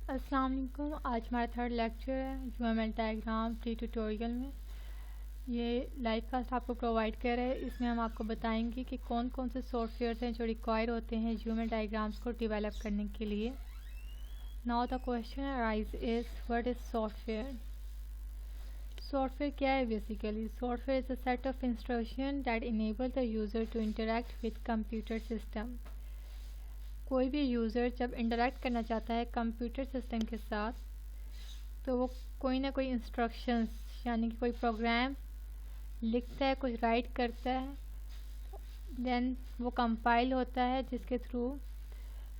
अस्सलाम वालेकुम। आज हमारा थर्ड लेक्चर है यूएमएल डायग्राम फ्री ट्यूटोरियल में। ये लाइव कास्ट आपको प्रोवाइड कर रहे हैं। इसमें हम आपको बताएंगे कि कौन कौन से सॉफ्टवेयर हैं जो रिक्वायर होते हैं यूएमएल डायग्राम्स को डेवलप करने के लिए। Now the question arise is what is software. Software क्या है? Basically software is a set of instruction that enable the user to interact with computer system. कोई भी यूज़र जब इंटरेक्ट करना चाहता है कंप्यूटर सिस्टम के साथ तो वो कोई ना कोई इंस्ट्रक्शंस यानी कि कोई प्रोग्राम लिखता है, कुछ राइट करता है, देन वो कंपाइल होता है जिसके थ्रू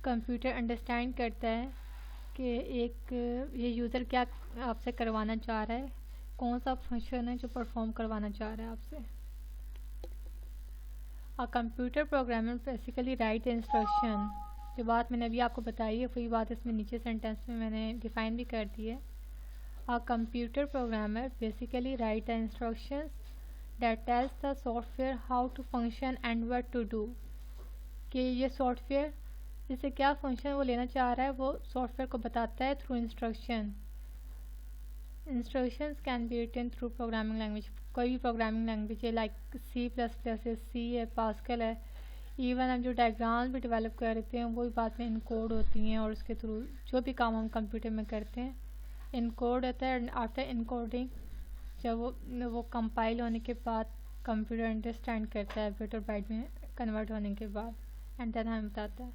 कंप्यूटर अंडरस्टैंड करता है कि ये यूज़र क्या आपसे करवाना चाह रहा है, कौन सा फंक्शन है जो परफॉर्म करवाना चाह रहा है आपसे। अ computer programmer basically right instruction. जो बात मैंने अभी आपको बताई है वही बात इसमें नीचे सेंटेंस में मैंने डिफाइन भी कर दी है। A computer programmer basically write the instructions that tells the software how to function and what to do. कि ये सॉफ्टवेयर जिससे क्या फंक्शन वो लेना चाह रहा है वो सॉफ्टवेयर को बताता है through instruction. Instructions can be written through programming language. कोई भी प्रोग्रामिंग लैंग्वेज है लाइक C++ है, सी है, पास्कल है। इवन हम जो डायग्राम्स भी डेवलप कर रहे हैं वो भी बाद में इनकोड होती हैं और उसके थ्रू जो भी काम हम कंप्यूटर में करते हैं इनकोड होता है। आफ्टर इनकोडिंग जब वो कंपाइल होने के बाद कंप्यूटर अंडरस्टैंड करता है बिट और बाइट में कन्वर्ट होने के बाद एंड देन हमें बताता है।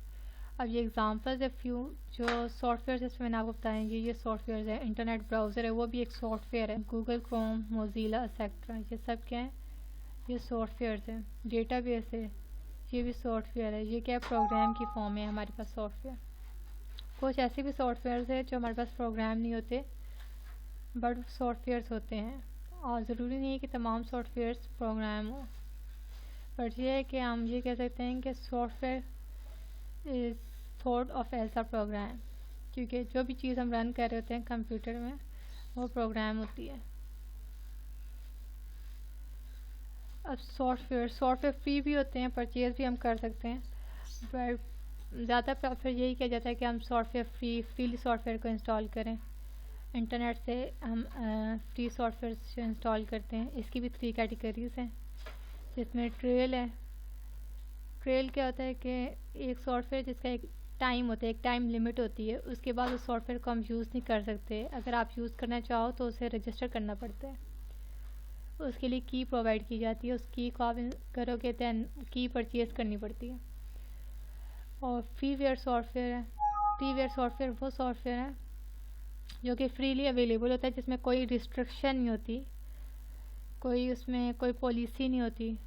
अब ये एग्जांपल्स है फ्यू जो सॉफ्टवेयर जिसमें मैंने आपको बताएंगे। ये सॉफ्टवेयर है, इंटरनेट ब्राउज़र है वो भी एक सॉफ्टवेयर है, गूगल क्रोम, मोज़िला एक्सेट्रा, ये सब क्या है? ये सॉफ्टवेयर है। डेटाबेस है, ये भी सॉफ्टवेयर है। ये क्या है? प्रोग्राम की फॉर्म है हमारे पास सॉफ्टवेयर। कुछ ऐसे भी सॉफ्टवेयर है जो हमारे पास प्रोग्राम नहीं होते बट सॉफ्टवेयर्स होते हैं, और ज़रूरी नहीं है कि तमाम सॉफ्टवेयर्स प्रोग्राम हो। बट ये है कि हम ये कह सकते हैं कि software is thought of as a program, क्योंकि जो भी चीज़ हम रन कर रहे होते हैं कंप्यूटर में वो प्रोग्राम होती है। अब सॉफ्टवेयर फ्री भी होते हैं, परचेज़ भी हम कर सकते हैं, बट ज़्यादा प्रेफर यही किया जाता है कि हम सॉफ्टवेयर फ्रीली सॉफ्टवेयर को इंस्टॉल करें। इंटरनेट से हम फ्री सॉफ्टवेयर जो इंस्टॉल करते हैं इसकी भी 3 कैटेगरीज हैं, जिसमें ट्रेल है। ट्रेल क्या होता है कि एक सॉफ्टवेयर जिसका एक टाइम होता है, एक टाइम लिमिट होती है, उसके बाद उस सॉफ्टवेयर को हम यूज़ नहीं कर सकते। अगर आप यूज़ करना चाहो तो उसे रजिस्टर करना पड़ता है, उसके लिए की प्रोवाइड की जाती है, उस की को आप करोगे दैन की परचेज़ करनी पड़ती है। और फ्रीवेयर सॉफ्टवेयर है। फ्रीवेयर सॉफ्टवेयर वो सॉफ्टवेयर है जो कि फ्रीली अवेलेबल होता है, जिसमें कोई रिस्ट्रिक्शन नहीं होती, कोई उसमें कोई पॉलिसी नहीं होती।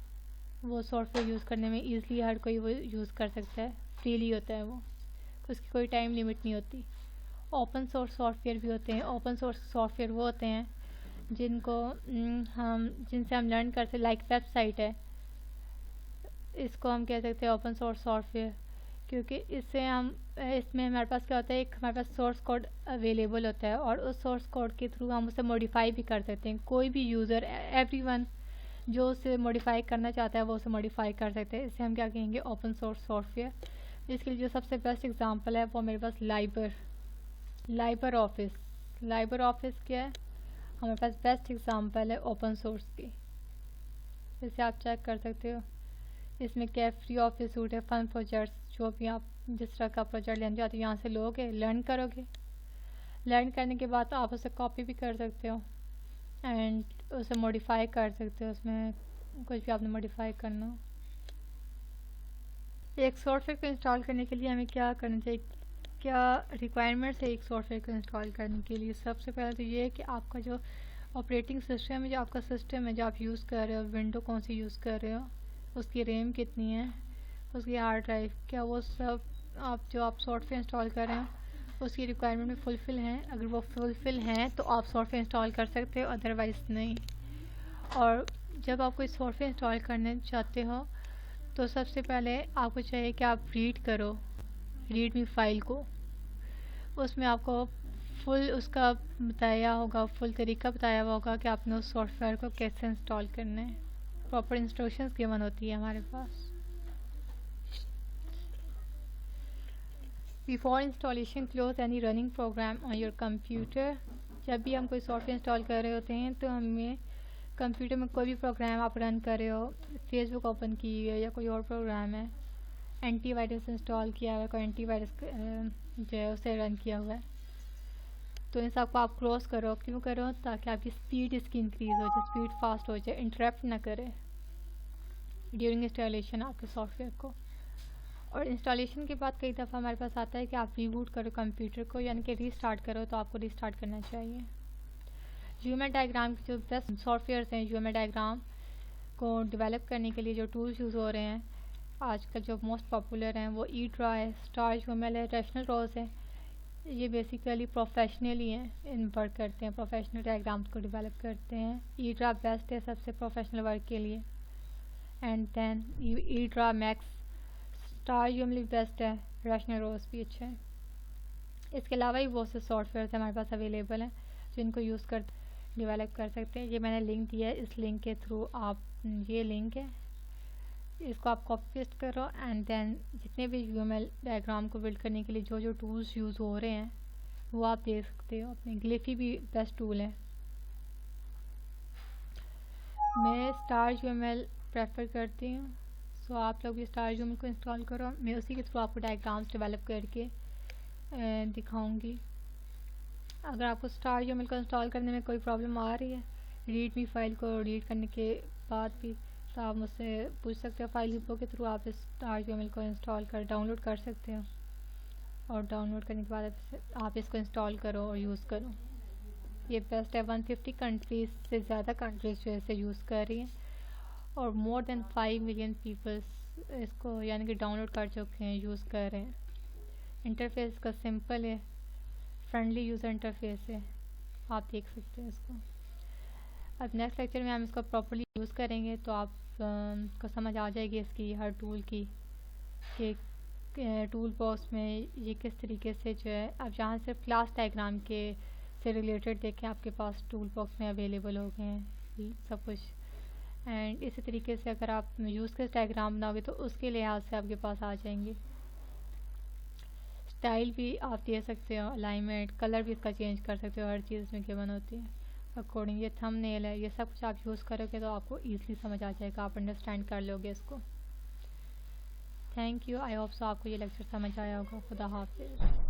वो सॉफ्टवेयर यूज़ करने में ईज़िली हर कोई वो यूज़ कर सकता है, फ्रीली होता है वो, उसकी कोई टाइम लिमिट नहीं होती। ओपन सोर्स सॉफ्टवेयर भी होते हैं। ओपन सोर्स सॉफ्टवेयर वो होते हैं जिनसे हम लर्न कर सकते, लाइक वेबसाइट है, इसको हम कह सकते हैं ओपन सोर्स सॉफ्टवेयर, क्योंकि इसमें हमारे पास क्या होता है, एक हमारे पास सोर्स कोड अवेलेबल होता है और उस सोर्स कोड के थ्रू हम उसे मॉडिफाई भी कर सकते हैं। कोई भी यूज़र, एवरीवन जो उसे मॉडिफाई करना चाहता है वो उसे मॉडिफाई कर सकते हैं। इसे हम क्या कहेंगे? Open source software. इसके लिए जो सबसे बेस्ट एग्जांपल है वो मेरे पास लाइबर ऑफिस क्या है? हमारे पास बेस्ट एग्जांपल है ओपन सोर्स की। इसे आप चेक कर सकते हो। इसमें क्या फ्री ऑफिस सूट है, फन प्रोजेक्ट्स, जो भी आप जिस तरह का प्रोजेक्ट लेना चाहते हो यहाँ से लोगे, लर्न करोगे। लर्न करने के बाद आप उसे कॉपी भी कर सकते हो एंड उसे मॉडिफाई कर सकते हो, उसमें कुछ भी आपने मॉडिफाई करना हो। एक सॉफ्टवेयर को इंस्टॉल करने के लिए हमें क्या करना चाहिए, क्या रिक्वायरमेंट्स है एक सॉफ्टवेयर को इंस्टॉल करने के लिए? सबसे पहले तो ये है कि आपका जो ऑपरेटिंग सिस्टम है, जो आपका सिस्टम है जो आप यूज़ कर रहे हो, विंडो कौन सी यूज़ कर रहे हो, उसकी रैम कितनी है, उसकी हार्ड ड्राइव क्या, वो सब आप सॉफ्टवेयर इंस्टॉल कर रहे हो उसकी रिक्वायरमेंट में फुलफ़िल हैं। अगर वो फुलफ़िल हैं तो आप सॉफ्टवेयर इंस्टॉल कर सकते हो, अदरवाइज़ नहीं। और जब आप कोई सॉफ्टवेयर इंस्टॉल करना चाहते हो तो सबसे पहले आपको चाहिए कि आप रीड मी फाइल को, उसमें आपको फुल उसका बताया होगा, फुल तरीका बताया हुआ होगा कि आपने उस सॉफ्टवेयर को कैसे इंस्टॉल करना है। प्रॉपर इंस्ट्रक्शंस गिवन होती है हमारे पास। Before installation close any running program on your computer. जब भी हम कोई सॉफ्टवेयर इंस्टॉल कर रहे होते हैं तो हमें कंप्यूटर में कोई भी प्रोग्राम आप रन कर रहे हो, फेसबुक ओपन की हुई है या कोई और प्रोग्राम है, एंटीवायरस इंस्टॉल किया हुआ है, कोई एंटीवायरस जो है उसे रन किया हुआ है, तो इन सबको आप क्लोज करो। क्यों करो? ताकि आपकी स्पीड इसकी इंक्रीज़ हो जाए, स्पीड फास्ट हो जाए, इंटरप्ट ना करे ड्यूरिंग इंस्टॉलेशन आपके सॉफ्टवेयर को। और इंस्टॉलेशन के बाद कई दफ़ा हमारे पास आता है कि आप रीबूट करो कंप्यूटर को, यानी कि रीस्टार्ट करो, तो आपको रीस्टार्ट करना चाहिए। यूएमएल डायग्राम के जो बेस्ट सॉफ्टवेयर्स हैं, यूएमएल डायग्राम को डेवलप करने के लिए जो टूल्स यूज़ हो रहे हैं आजकल, जो मोस्ट पॉपुलर हैं, वो ईड्रा है, स्टार यूएमएल है, रैशनल रोज है। ये बेसिकली प्रोफेशनली हैं, इन वर्क करते हैं, प्रोफेशनल डायग्राम्स को डेवलप करते हैं। ईड्रा बेस्ट है सबसे प्रोफेशनल वर्क के लिए, and then Edraw Max, Star UML best है, रैशनल रोज भी अच्छा है। इसके अलावा भी बहुत से सॉफ्टवेयर हमारे पास अवेलेबल हैं जिनको यूज़ कर डेवलप कर सकते हैं। ये मैंने लिंक दिया है, इस लिंक के थ्रू आप, ये लिंक है, इसको आप कॉपी पेस्ट करो एंड देन जितने भी यूएमएल डायग्राम को बिल्ड करने के लिए जो जो टूल्स यूज़ हो रहे हैं वो आप देख सकते हो। अपने ग्लिफी भी बेस्ट टूल है। मैं स्टार यूएमएल प्रेफर करती हूँ, सो आप लोग भी स्टार यूएमएल को इंस्टॉल करो। मैं उसी के थ्रू आपको डायग्राम्स डेवलप करके दिखाऊंगी। अगर आपको स्टार यूएमएल को इंस्टॉल करने में कोई प्रॉब्लम आ रही है रीडमी फाइल को रीड करने के बाद भी, तो आप मुझसे पूछ सकते हो। फाइल रिपो के थ्रू आप इस स्टार यूएमएल को इंस्टॉल कर डाउनलोड कर सकते हो, और डाउनलोड करने के बाद आप इसको इंस्टॉल करो और यूज़ करो। ये बेस्ट है। 150 कंट्रीज़ से ज़्यादा कंट्रीज़ जो है इसे यूज़ कर रही हैं, और मोर देन 5 मिलियन पीपल्स इसको यानी कि डाउनलोड कर चुके हैं, यूज़ कर रहे हैं। इंटरफेस इसका सिंपल है, फ्रेंडली यूज़र इंटरफेस है, आप देख सकते हैं इसको। अब नेक्स्ट लेक्चर में हम इसको प्रॉपर्ली यूज़ करेंगे तो आप को समझ आ जाएगी इसकी हर टूल की, कि टूल बॉक्स में ये किस तरीके से जो है, अब जहाँ सिर्फ क्लास डायग्राम के से रिलेटेड देखें आपके पास टूल बॉक्स में अवेलेबल हो गए हैं सब कुछ, एंड इसी तरीके से अगर आप यूज़ केस डायग्राम बनाओगे तो उसके लिहाज से आपके पास आ जाएंगे। स्टाइल भी आप दे सकते हो, अलाइनमेंट, कलर भी इसका चेंज कर सकते हो, हर चीज़ में गिवन होती है अकॉर्डिंग। ये थंबनेल है, ये सब कुछ आप यूज़ करोगे तो आपको ईज़िली समझ आ जाएगा, आप अंडरस्टैंड कर लोगे इसको। Thank you, I hope so आपको ये लेक्चर समझ आया होगा। खुदा हाफिज़।